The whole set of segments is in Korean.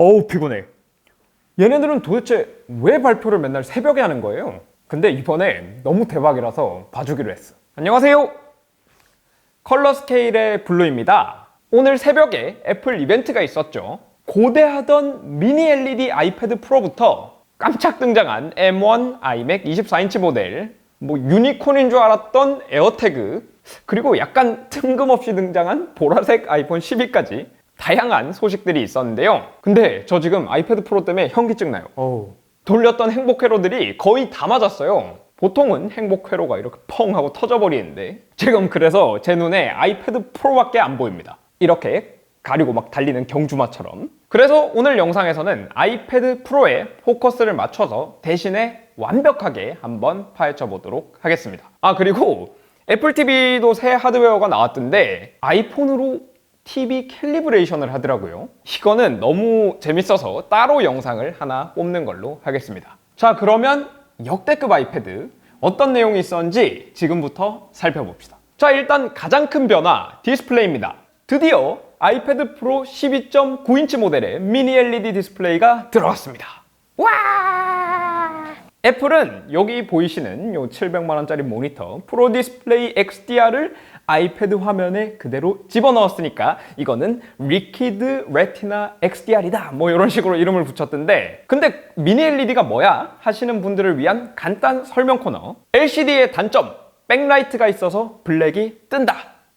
어우 피곤해. 얘네들은 도대체 왜 발표를 맨날 새벽에 하는 거예요? 근데 이번에 너무 대박이라서 봐주기로 했어. 안녕하세요. 컬러 스케일의 블루입니다. 오늘 새벽에 애플 이벤트가 있었죠. 고대하던 미니 LED 아이패드 프로부터 깜짝 등장한 M1 아이맥 24인치 모델, 유니콘인 줄 알았던 에어태그, 그리고 약간 뜬금없이 등장한 보라색 아이폰 12까지 다양한 소식들이 있었는데요. 근데 저 지금 아이패드 프로 때문에 현기증 나요. 돌렸던 행복 회로들이 거의 다 맞았어요. 보통은 행복 회로가 이렇게 펑 하고 터져버리는데 지금 그래서 제 눈에 아이패드 프로밖에 안 보입니다. 이렇게 가리고 막 달리는 경주마처럼. 그래서 오늘 영상에서는 아이패드 프로에 포커스를 맞춰서 대신에 완벽하게 한번 파헤쳐 보도록 하겠습니다. 그리고 애플 TV도 새 하드웨어가 나왔던데 아이폰으로 TV 캘리브레이션을 하더라고요. 이거는 너무 재밌어서 따로 영상을 하나 뽑는 걸로 하겠습니다. 자, 그러면 역대급 아이패드 어떤 내용이 있었는지 지금부터 살펴봅시다. 자, 일단 가장 큰 변화, 디스플레이입니다. 드디어 아이패드 프로 12.9인치 모델의 미니 LED 디스플레이가 들어왔습니다. 와! 애플은 여기 보이시는 요 700만원짜리 모니터 프로 디스플레이 XDR을 아이패드 화면에 그대로 집어넣었으니까 이거는 리퀴드 레티나 XDR이다 이런 식으로 이름을 붙였던데, 근데 미니 LED가 뭐야? 하시는 분들을 위한 간단 설명 코너. LCD의 단점, 백라이트가 있어서 블랙이 뜬다,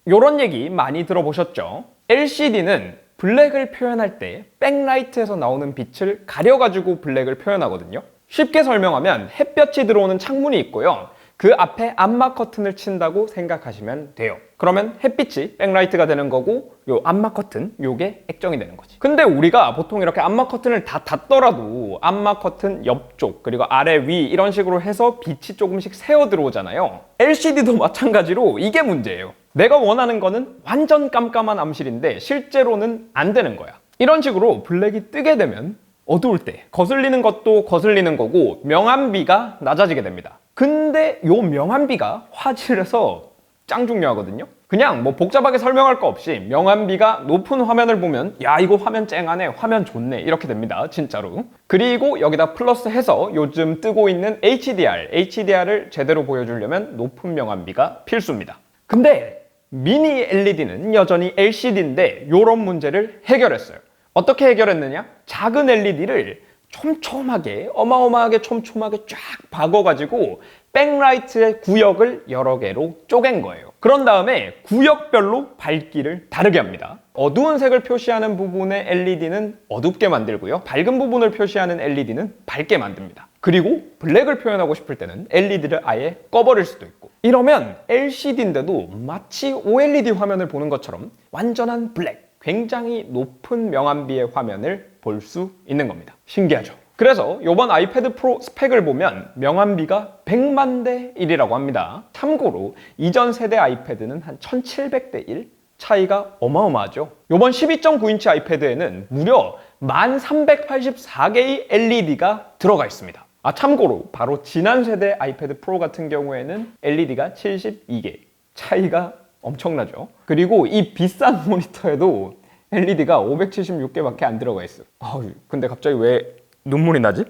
요런 얘기 많이 들어보셨죠? LCD는 블랙을 표현할 때 백라이트에서 나오는 빛을 가려가지고 블랙을 표현하거든요. 쉽게 설명하면 햇볕이 들어오는 창문이 있고요. 그 앞에 암막 커튼을 친다고 생각하시면 돼요. 그러면 햇빛이 백라이트가 되는 거고 요 암막 커튼, 요게 액정이 되는 거지. 근데 우리가 보통 이렇게 암막 커튼을 다 닫더라도 암막 커튼 옆쪽 그리고 아래 위 이런 식으로 해서 빛이 조금씩 새어 들어오잖아요. LCD도 마찬가지로 이게 문제예요. 내가 원하는 거는 완전 깜깜한 암실인데 실제로는 안 되는 거야. 이런 식으로 블랙이 뜨게 되면 어두울 때 거슬리는 것도 거슬리는 거고 명암비가 낮아지게 됩니다. 근데 요 명암비가 화질에서 짱 중요하거든요. 그냥 복잡하게 설명할 거 없이 명암비가 높은 화면을 보면 야, 이거 화면 쨍하네, 화면 좋네, 이렇게 됩니다. 진짜로. 그리고 여기다 플러스 해서 요즘 뜨고 있는 HDR을 제대로 보여주려면 높은 명암비가 필수입니다. 근데 미니 LED는 여전히 LCD인데 요런 문제를 해결했어요. 어떻게 해결했느냐? 작은 LED를 촘촘하게, 어마어마하게 촘촘하게 쫙 박아가지고 백라이트의 구역을 여러 개로 쪼갠 거예요. 그런 다음에 구역별로 밝기를 다르게 합니다. 어두운 색을 표시하는 부분의 LED는 어둡게 만들고요. 밝은 부분을 표시하는 LED는 밝게 만듭니다. 그리고 블랙을 표현하고 싶을 때는 LED를 아예 꺼버릴 수도 있고. 이러면 LCD인데도 마치 OLED 화면을 보는 것처럼 완전한 블랙, 굉장히 높은 명암비의 화면을 볼 수 있는 겁니다. 신기하죠? 그래서 이번 아이패드 프로 스펙을 보면 명암비가 100만 대 1이라고 합니다. 참고로 이전 세대 아이패드는 한 1700대 1? 차이가 어마어마하죠. 이번 12.9인치 아이패드에는 무려 1384개의 LED가 들어가 있습니다. 참고로 바로 지난 세대 아이패드 프로 같은 경우에는 LED가 72개. 차이가 엄청나죠. 그리고 이 비싼 모니터에도 LED가 576개밖에 안 들어가 있어. 근데 갑자기 왜 눈물이 나지?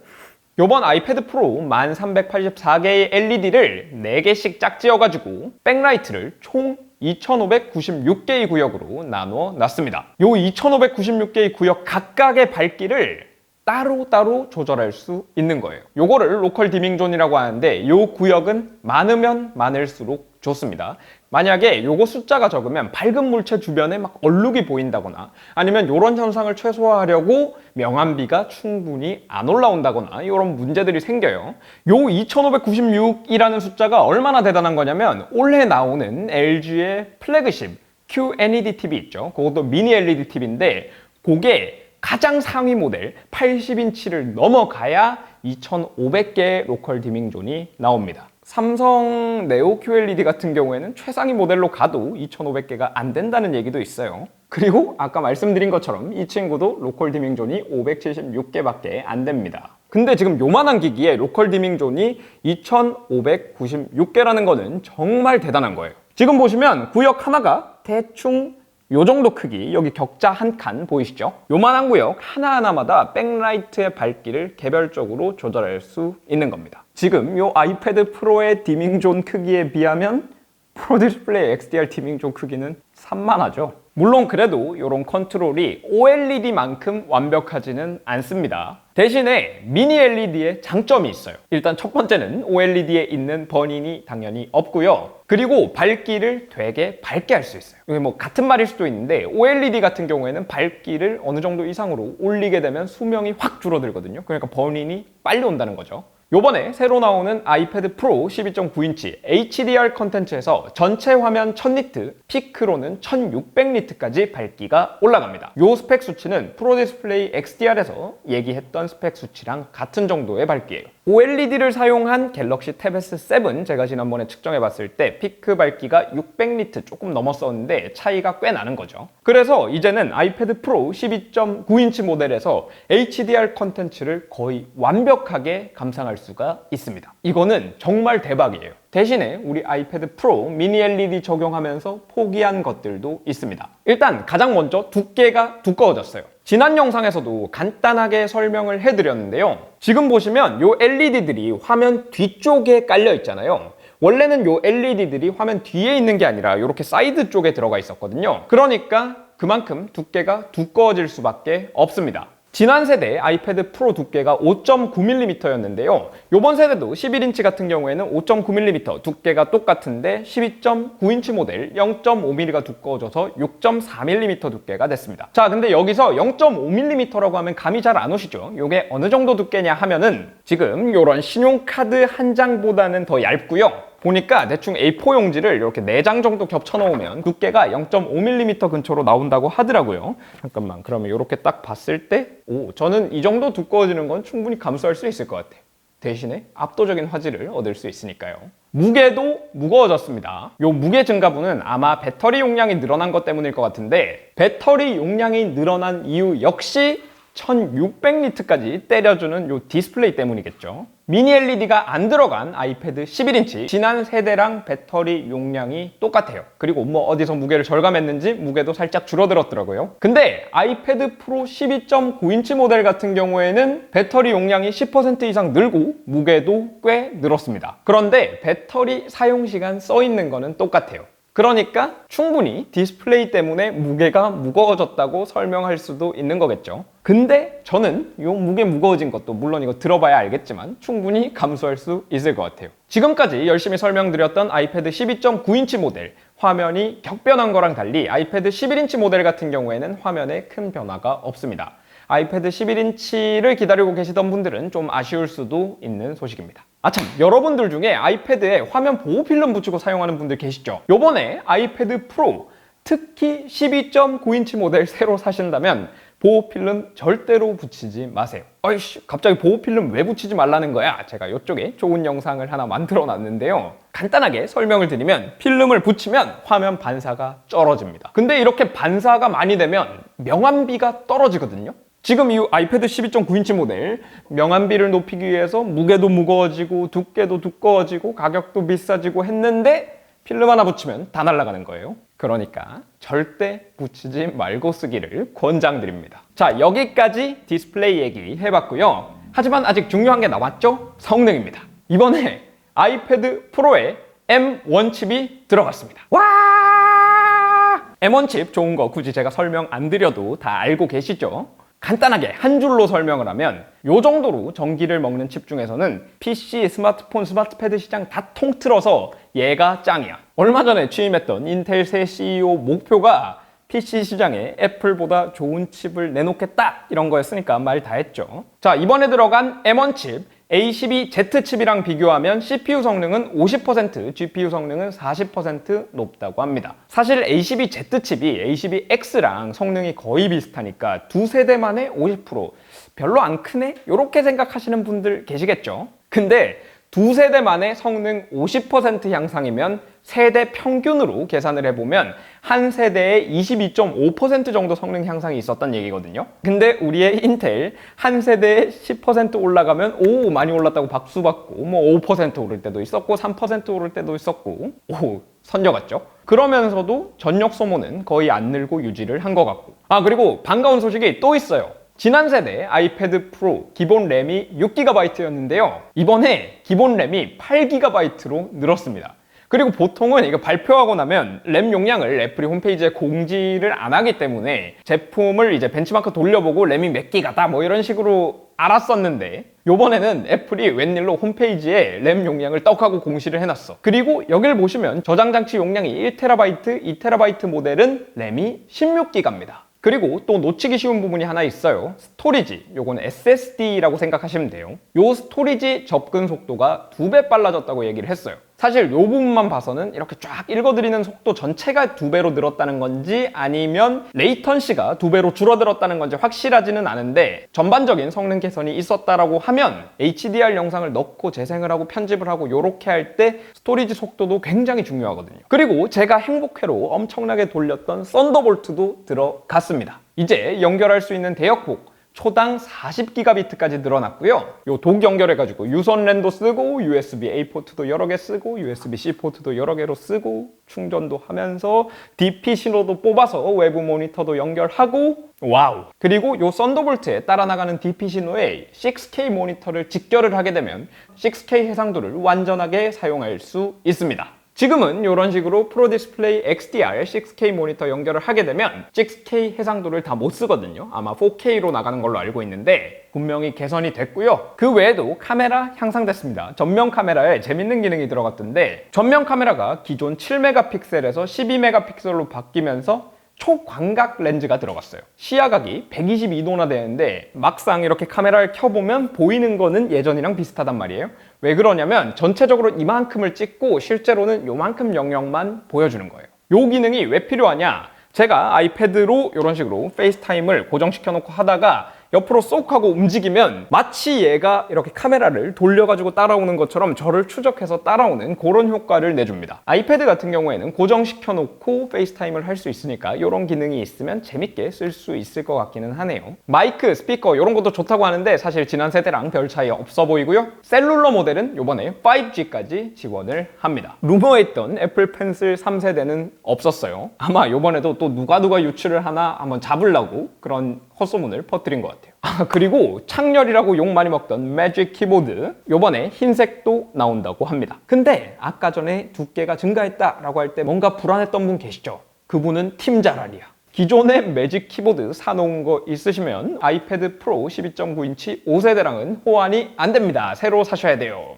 요번 아이패드 프로 1384개의 LED를 4개씩 짝지어가지고 백라이트를 총 2596개의 구역으로 나누어 놨습니다. 요 2596개의 구역 각각의 밝기를 따로따로 조절할 수 있는 거예요. 요거를 로컬 디밍 존이라고 하는데 요 구역은 많으면 많을수록 좋습니다. 만약에 요거 숫자가 적으면 밝은 물체 주변에 막 얼룩이 보인다거나 아니면 요런 현상을 최소화하려고 명암비가 충분히 안 올라온다거나 이런 문제들이 생겨요. 요 2596이라는 숫자가 얼마나 대단한 거냐면 올해 나오는 LG의 플래그십 QNED TV 있죠. 그것도 미니 LED TV인데 그게 가장 상위 모델 80인치를 넘어가야 2500개의 로컬 디밍 존이 나옵니다. 삼성 네오 QLED 같은 경우에는 최상위 모델로 가도 2500개가 안 된다는 얘기도 있어요. 그리고 아까 말씀드린 것처럼 이 친구도 로컬 디밍 존이 576개밖에 안 됩니다. 근데 지금 요만한 기기에 로컬 디밍 존이 2596개라는 거는 정말 대단한 거예요. 지금 보시면 구역 하나가 대충 요 정도 크기, 여기 격자 한 칸 보이시죠? 요만한 구역 하나하나마다 백라이트의 밝기를 개별적으로 조절할 수 있는 겁니다. 지금 요 아이패드 프로의 디밍존 크기에 비하면 프로 디스플레이 XDR 디밍존 크기는 산만하죠. 물론 그래도 이런 컨트롤이 OLED만큼 완벽하지는 않습니다. 대신에 미니 LED의 장점이 있어요. 일단 첫 번째는 OLED에 있는 버닝이 당연히 없고요. 그리고 밝기를 되게 밝게 할 수 있어요. 이게 뭐 같은 말일 수도 있는데 OLED 같은 경우에는 밝기를 어느 정도 이상으로 올리게 되면 수명이 확 줄어들거든요. 그러니까 버닝이 빨리 온다는 거죠. 요번에 새로 나오는 아이패드 프로 12.9인치 HDR 컨텐츠에서 전체 화면 1000니트, 피크로는 1600니트까지 밝기가 올라갑니다. 요 스펙 수치는 프로 디스플레이 XDR에서 얘기했던 스펙 수치랑 같은 정도의 밝기예요. OLED를 사용한 갤럭시 탭 S7 제가 지난번에 측정해 봤을 때 피크 밝기가 600니트 조금 넘었었는데 차이가 꽤 나는 거죠. 그래서 이제는 아이패드 프로 12.9인치 모델에서 HDR 컨텐츠를 거의 완벽하게 감상할 수가 있습니다. 이거는 정말 대박이에요. 대신에 우리 아이패드 프로 미니 LED 적용하면서 포기한 것들도 있습니다. 일단 가장 먼저 두께가 두꺼워졌어요. 지난 영상에서도 간단하게 설명을 해드렸는데요. 지금 보시면 이 LED들이 화면 뒤쪽에 깔려 있잖아요. 원래는 이 LED들이 화면 뒤에 있는 게 아니라 이렇게 사이드 쪽에 들어가 있었거든요. 그러니까 그만큼 두께가 두꺼워질 수밖에 없습니다. 지난 세대 아이패드 프로 두께가 5.9mm였는데요. 이번 세대도 11인치 같은 경우에는 5.9mm 두께가 똑같은데 12.9인치 모델 0.5mm가 두꺼워져서 6.4mm 두께가 됐습니다. 자, 근데 여기서 0.5mm라고 하면 감이 잘 안 오시죠? 이게 어느 정도 두께냐 하면은 지금 이런 신용카드 한 장보다는 더 얇고요. 보니까 대충 A4 용지를 이렇게 4장 정도 겹쳐 놓으면 두께가 0.5mm 근처로 나온다고 하더라고요. 잠깐만, 그러면 이렇게 딱 봤을 때 저는 이 정도 두꺼워지는 건 충분히 감수할 수 있을 것 같아요. 대신에 압도적인 화질을 얻을 수 있으니까요. 무게도 무거워졌습니다. 이 무게 증가분은 아마 배터리 용량이 늘어난 것 때문일 것 같은데 배터리 용량이 늘어난 이유 역시 1600니트까지 때려주는 이 디스플레이 때문이겠죠. 미니 LED가 안 들어간 아이패드 11인치 지난 세대랑 배터리 용량이 똑같아요. 그리고 뭐 어디서 무게를 절감했는지 무게도 살짝 줄어들었더라고요. 근데 아이패드 프로 12.9인치 모델 같은 경우에는 배터리 용량이 10% 이상 늘고 무게도 꽤 늘었습니다. 그런데 배터리 사용시간 써 있는 거는 똑같아요. 그러니까 충분히 디스플레이 때문에 무게가 무거워졌다고 설명할 수도 있는 거겠죠. 근데 저는 이 무게 무거워진 것도 물론 이거 들어봐야 알겠지만 충분히 감수할 수 있을 것 같아요. 지금까지 열심히 설명드렸던 아이패드 12.9인치 모델 화면이 격변한 거랑 달리 아이패드 11인치 모델 같은 경우에는 화면에 큰 변화가 없습니다. 아이패드 11인치를 기다리고 계시던 분들은 좀 아쉬울 수도 있는 소식입니다. 아참, 여러분들 중에 아이패드에 화면 보호 필름 붙이고 사용하는 분들 계시죠? 요번에 아이패드 프로 특히 12.9인치 모델 새로 사신다면 보호 필름 절대로 붙이지 마세요. 아이씨, 갑자기 보호 필름 왜 붙이지 말라는 거야? 제가 이쪽에 좋은 영상을 하나 만들어 놨는데요. 간단하게 설명을 드리면 필름을 붙이면 화면 반사가 쩔어집니다. 근데 이렇게 반사가 많이 되면 명암비가 떨어지거든요. 지금 이 아이패드 12.9인치 모델 명암비를 높이기 위해서 무게도 무거워지고 두께도 두꺼워지고 가격도 비싸지고 했는데 필름 하나 붙이면 다 날아가는 거예요. 그러니까 절대 붙이지 말고 쓰기를 권장드립니다. 자, 여기까지 디스플레이 얘기 해봤고요. 하지만 아직 중요한 게 남았죠? 성능입니다. 이번에 아이패드 프로에 M1 칩이 들어갔습니다. 와! M1 칩 좋은 거 굳이 제가 설명 안 드려도 다 알고 계시죠? 간단하게 한 줄로 설명을 하면 이 정도로 전기를 먹는 칩 중에서는 PC, 스마트폰, 스마트패드 시장 다 통틀어서 얘가 짱이야. 얼마 전에 취임했던 인텔 새 CEO 목표가 PC 시장에 애플보다 좋은 칩을 내놓겠다 이런 거였으니까 말 다 했죠. 자, 이번에 들어간 M1 칩 A12Z 칩이랑 비교하면 CPU 성능은 50%, GPU 성능은 40% 높다고 합니다. 사실 A12Z 칩이 A12X랑 성능이 거의 비슷하니까 두 세대 만에 50% 별로 안 크네? 이렇게 생각하시는 분들 계시겠죠? 근데 두 세대 만에 성능 50% 향상이면 세대 평균으로 계산을 해보면 한 세대에 22.5% 정도 성능 향상이 있었단 얘기거든요. 근데 우리의 인텔 한 세대에 10% 올라가면 오 많이 올랐다고 박수 받고 뭐 5% 오를 때도 있었고 3% 오를 때도 있었고 오 선녀같죠. 그러면서도 전력 소모는 거의 안 늘고 유지를 한 것 같고 그리고 반가운 소식이 또 있어요. 지난 세대 아이패드 프로 기본 램이 6GB였는데요. 이번에 기본 램이 8GB로 늘었습니다. 그리고 보통은 이거 발표하고 나면 램 용량을 애플이 홈페이지에 공지를 안 하기 때문에 제품을 이제 벤치마크 돌려보고 램이 몇 기가다 뭐 이런 식으로 알았었는데 요번에는 애플이 웬일로 홈페이지에 램 용량을 떡하고 공시를 해놨어. 그리고 여길 보시면 저장 장치 용량이 1TB, 2TB 모델은 램이 16GB입니다. 그리고 또 놓치기 쉬운 부분이 하나 있어요. 스토리지, 요건 SSD라고 생각하시면 돼요. 요 스토리지 접근 속도가 2배 빨라졌다고 얘기를 했어요. 사실 요 부분만 봐서는 이렇게 쫙 읽어드리는 속도 전체가 2배로 늘었다는 건지 아니면 레이턴시가 2배로 줄어들었다는 건지 확실하지는 않은데 전반적인 성능 개선이 있었다라고 하면 HDR 영상을 넣고 재생을 하고 편집을 하고 요렇게 할 때 스토리지 속도도 굉장히 중요하거든요. 그리고 제가 행복회로 엄청나게 돌렸던 썬더볼트도 들어갔습니다. 이제 연결할 수 있는 대역폭 초당 40GB까지 늘어났고요. 요 독 연결해가지고 유선 랜도 쓰고 USB-A 포트도 여러 개 쓰고 USB-C 포트도 여러 개로 쓰고 충전도 하면서 DP 신호도 뽑아서 외부 모니터도 연결하고 와우! 그리고 요 썬더볼트에 따라 나가는 DP 신호에 6K 모니터를 직결을 하게 되면 6K 해상도를 완전하게 사용할 수 있습니다. 지금은 이런 식으로 프로 디스플레이 XDR 6K 모니터 연결을 하게 되면 6K 해상도를 다 못 쓰거든요. 아마 4K로 나가는 걸로 알고 있는데 분명히 개선이 됐고요. 그 외에도 카메라 향상됐습니다. 전면 카메라에 재밌는 기능이 들어갔던데 전면 카메라가 기존 7메가픽셀에서 12메가픽셀로 바뀌면서 초광각 렌즈가 들어갔어요. 시야각이 122도나 되는데 막상 이렇게 카메라를 켜보면 보이는 거는 예전이랑 비슷하단 말이에요. 왜 그러냐면 전체적으로 이만큼을 찍고 실제로는 요만큼 영역만 보여주는 거예요. 요 기능이 왜 필요하냐? 제가 아이패드로 이런 식으로 페이스타임을 고정시켜 놓고 하다가 옆으로 쏙 하고 움직이면 마치 얘가 이렇게 카메라를 돌려가지고 따라오는 것처럼 저를 추적해서 따라오는 그런 효과를 내줍니다. 아이패드 같은 경우에는 고정시켜 놓고 페이스타임을 할 수 있으니까 이런 기능이 있으면 재밌게 쓸 수 있을 것 같기는 하네요. 마이크, 스피커 이런 것도 좋다고 하는데 사실 지난 세대랑 별 차이 없어 보이고요. 셀룰러 모델은 이번에 5G까지 지원을 합니다. 루머했던 애플 펜슬 3세대는 없었어요. 아마 이번에도 또 누가 유출을 하나 한번 잡으려고 그런 헛소문을 퍼뜨린 것 같아요. 그리고 창렬이라고 욕 많이 먹던 매직 키보드 요번에 흰색도 나온다고 합니다. 근데 아까 전에 두께가 증가했다라고 할 때 뭔가 불안했던 분 계시죠? 그분은 팀자랄이야. 기존에 매직 키보드 사놓은 거 있으시면 아이패드 프로 12.9인치 5세대랑은 호환이 안 됩니다. 새로 사셔야 돼요.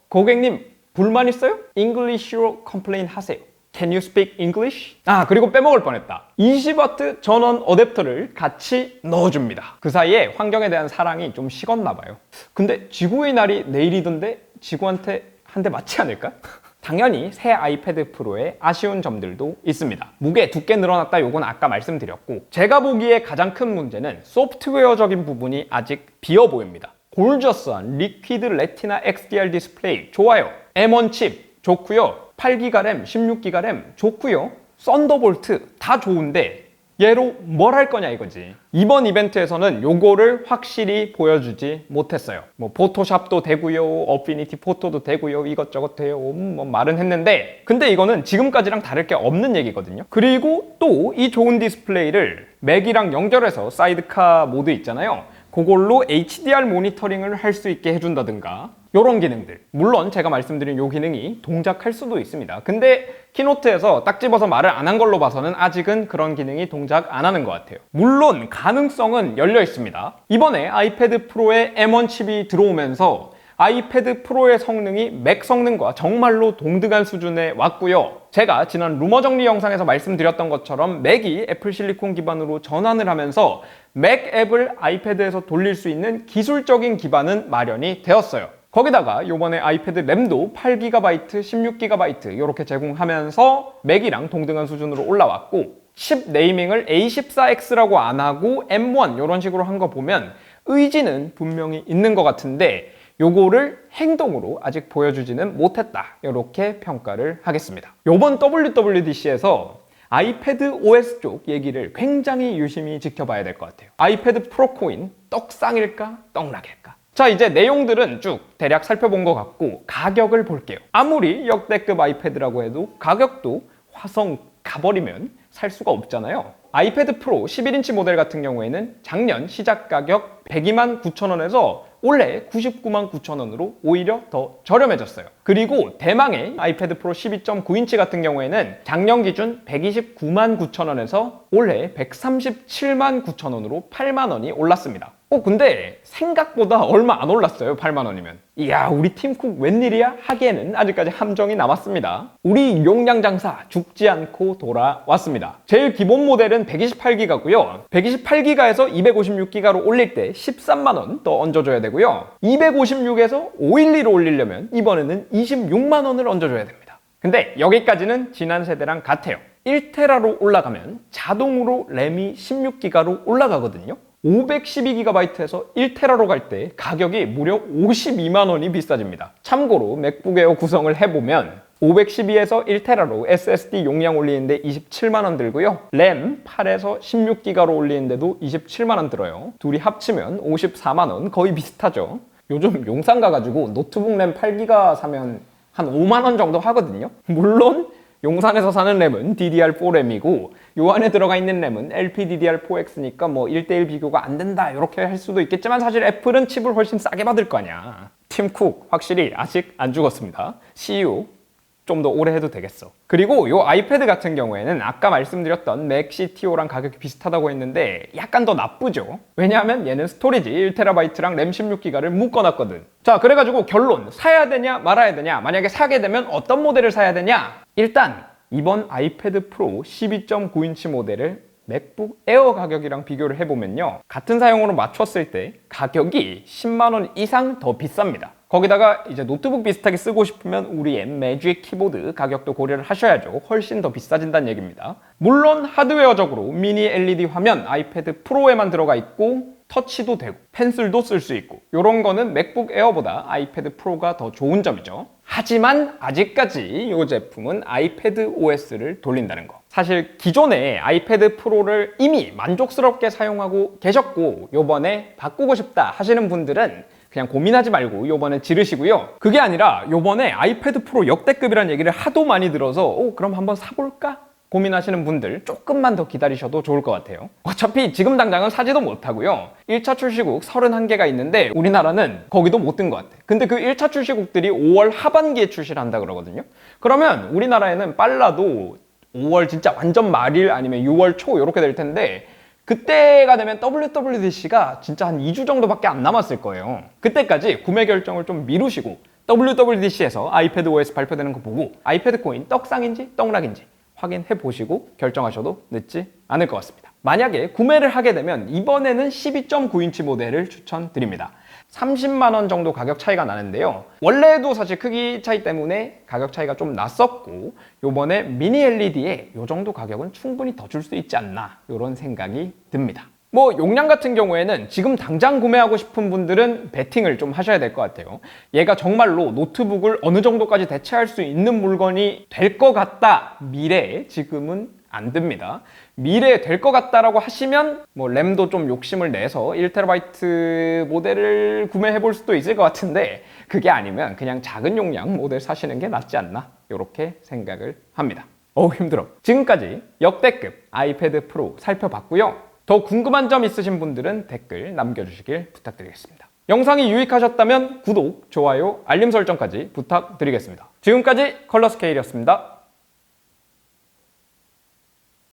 고객님 불만 있어요? English로 컴플레인 하세요. Can you speak English? 그리고 빼먹을 뻔했다. 20W 전원 어댑터를 같이 넣어줍니다. 그 사이에 환경에 대한 사랑이 좀 식었나 봐요. 근데 지구의 날이 내일이던데 지구한테 한 대 맞지 않을까? 당연히 새 아이패드 프로에 아쉬운 점들도 있습니다. 무게 두께 늘어났다 요건 아까 말씀드렸고 제가 보기에 가장 큰 문제는 소프트웨어적인 부분이 아직 비어 보입니다. 골저스한 리퀴드 레티나 XDR 디스플레이 좋아요. M1 칩 좋고요. 8GB 램, 16GB 램 좋고요. 썬더볼트 다 좋은데 얘로 뭘 할 거냐 이거지. 이번 이벤트에서는 요거를 확실히 보여주지 못했어요. 뭐 포토샵도 되고요, 어피니티 포토도 되고요, 이것저것 돼요. 뭐 말은 했는데 근데 이거는 지금까지랑 다를 게 없는 얘기거든요. 그리고 또 이 좋은 디스플레이를 맥이랑 연결해서 사이드카 모드 있잖아요. 그걸로 HDR 모니터링을 할 수 있게 해준다든가 요런 기능들. 물론 제가 말씀드린 요 기능이 동작할 수도 있습니다. 근데 키노트에서 딱 집어서 말을 안 한 걸로 봐서는 아직은 그런 기능이 동작 안 하는 것 같아요. 물론 가능성은 열려 있습니다. 이번에 아이패드 프로에 M1 칩이 들어오면서 아이패드 프로의 성능이 맥 성능과 정말로 동등한 수준에 왔고요. 제가 지난 루머 정리 영상에서 말씀드렸던 것처럼 맥이 애플 실리콘 기반으로 전환을 하면서 맥 앱을 아이패드에서 돌릴 수 있는 기술적인 기반은 마련이 되었어요. 거기다가 요번에 아이패드 램도 8GB, 16GB 이렇게 제공하면서 맥이랑 동등한 수준으로 올라왔고 칩 네이밍을 A14X라고 안 하고 M1 이런 식으로 한 거 보면 의지는 분명히 있는 것 같은데 요거를 행동으로 아직 보여주지는 못했다. 이렇게 평가를 하겠습니다. 요번 WWDC에서 아이패드 OS 쪽 얘기를 굉장히 유심히 지켜봐야 될 것 같아요. 아이패드 프로 코인 떡상일까 떡락일까? 자, 이제 내용들은 쭉 대략 살펴본 것 같고 가격을 볼게요. 아무리 역대급 아이패드라고 해도 가격도 화성 가버리면 살 수가 없잖아요. 아이패드 프로 11인치 모델 같은 경우에는 작년 시작 가격 102만 9천 원에서 올해 99만 9천 원으로 오히려 더 저렴해졌어요. 그리고 대망의 아이패드 프로 12.9인치 같은 경우에는 작년 기준 129만 9천 원에서 올해 137만 9천 원으로 8만 원이 올랐습니다. 근데 생각보다 얼마 안 올랐어요. 8만 원이면. 이야, 우리 팀쿡 웬일이야? 하기에는 아직까지 함정이 남았습니다. 우리 용량 장사 죽지 않고 돌아왔습니다. 제일 기본 모델은 128기가고요. 128기가에서 256기가로 올릴 때 13만 원 더 얹어줘야 되고요. 256에서 512로 올리려면 이번에는 26만 원을 얹어줘야 됩니다. 근데 여기까지는 지난 세대랑 같아요. 1테라로 올라가면 자동으로 램이 16기가로 올라가거든요. 512GB에서 1테라로 갈 때 가격이 무려 52만 원이 비싸집니다. 참고로 맥북 에어 구성을 해보면 512에서 1테라로 SSD 용량 올리는데 27만 원 들고요. 램 8에서 16기가로 올리는데도 27만 원 들어요. 둘이 합치면 54만 원, 거의 비슷하죠. 요즘 용산 가가지고 노트북 램 8기가 사면 한 5만 원 정도 하거든요. 물론 용산에서 사는 램은 DDR4 램이고 요 안에 들어가 있는 램은 LPDDR4X니까 뭐 1대1 비교가 안 된다 이렇게 할 수도 있겠지만 사실 애플은 칩을 훨씬 싸게 받을 거 아니야. 팀쿡 확실히 아직 안 죽었습니다. CU 좀 더 오래 해도 되겠어. 그리고 요 아이패드 같은 경우에는 아까 말씀드렸던 맥 CTO랑 가격이 비슷하다고 했는데 약간 더 나쁘죠. 왜냐하면 얘는 스토리지 1TB랑 램 16기가를 묶어놨거든. 자, 그래가지고 결론, 사야 되냐 말아야 되냐, 만약에 사게 되면 어떤 모델을 사야 되냐. 일단 이번 아이패드 프로 12.9인치 모델을 맥북 에어 가격이랑 비교를 해보면요, 같은 사용으로 맞췄을 때 가격이 10만 원 이상 더 비쌉니다. 거기다가 이제 노트북 비슷하게 쓰고 싶으면 우리의 매직 키보드 가격도 고려를 하셔야죠. 훨씬 더 비싸진다는 얘기입니다. 물론 하드웨어적으로 미니 LED 화면 아이패드 프로에만 들어가 있고 터치도 되고 펜슬도 쓸 수 있고 이런 거는 맥북 에어보다 아이패드 프로가 더 좋은 점이죠. 하지만 아직까지 이 제품은 아이패드 OS를 돌린다는 거. 사실 기존의 아이패드 프로를 이미 만족스럽게 사용하고 계셨고 요번에 바꾸고 싶다 하시는 분들은 그냥 고민하지 말고 요번에 지르시고요. 그게 아니라 요번에 아이패드 프로 역대급이라는 얘기를 하도 많이 들어서 그럼 한번 사볼까? 고민하시는 분들 조금만 더 기다리셔도 좋을 것 같아요. 어차피 지금 당장은 사지도 못하고요. 1차 출시국 31개가 있는데 우리나라는 거기도 못 든 것 같아. 근데 그 1차 출시국들이 5월 하반기에 출시를 한다 그러거든요. 그러면 우리나라에는 빨라도 5월 진짜 완전 말일 아니면 6월 초 이렇게 될 텐데 그때가 되면 WWDC가 진짜 한 2주 정도밖에 안 남았을 거예요. 그때까지 구매 결정을 좀 미루시고 WWDC에서 아이패드 OS 발표되는 거 보고 아이패드 코인 떡상인지 떡락인지 확인해 보시고 결정하셔도 늦지 않을 것 같습니다. 만약에 구매를 하게 되면 이번에는 12.9인치 모델을 추천드립니다. 30만 원 정도 가격 차이가 나는데요. 원래도 사실 크기 차이 때문에 가격 차이가 좀 났었고 요번에 미니 LED에 요 정도 가격은 충분히 더 줄 수 있지 않나 이런 생각이 듭니다. 뭐 용량 같은 경우에는 지금 당장 구매하고 싶은 분들은 베팅을 좀 하셔야 될 것 같아요. 얘가 정말로 노트북을 어느 정도까지 대체할 수 있는 물건이 될 것 같다. 미래에 지금은 안 듭니다. 미래에 될 것 같다라고 하시면 뭐 램도 좀 욕심을 내서 1TB 모델을 구매해 볼 수도 있을 것 같은데 그게 아니면 그냥 작은 용량 모델 사시는 게 낫지 않나 이렇게 생각을 합니다. 힘들어. 지금까지 역대급 아이패드 프로 살펴봤고요. 더 궁금한 점 있으신 분들은 댓글 남겨주시길 부탁드리겠습니다. 영상이 유익하셨다면 구독, 좋아요, 알림 설정까지 부탁드리겠습니다. 지금까지 컬러스케일이었습니다.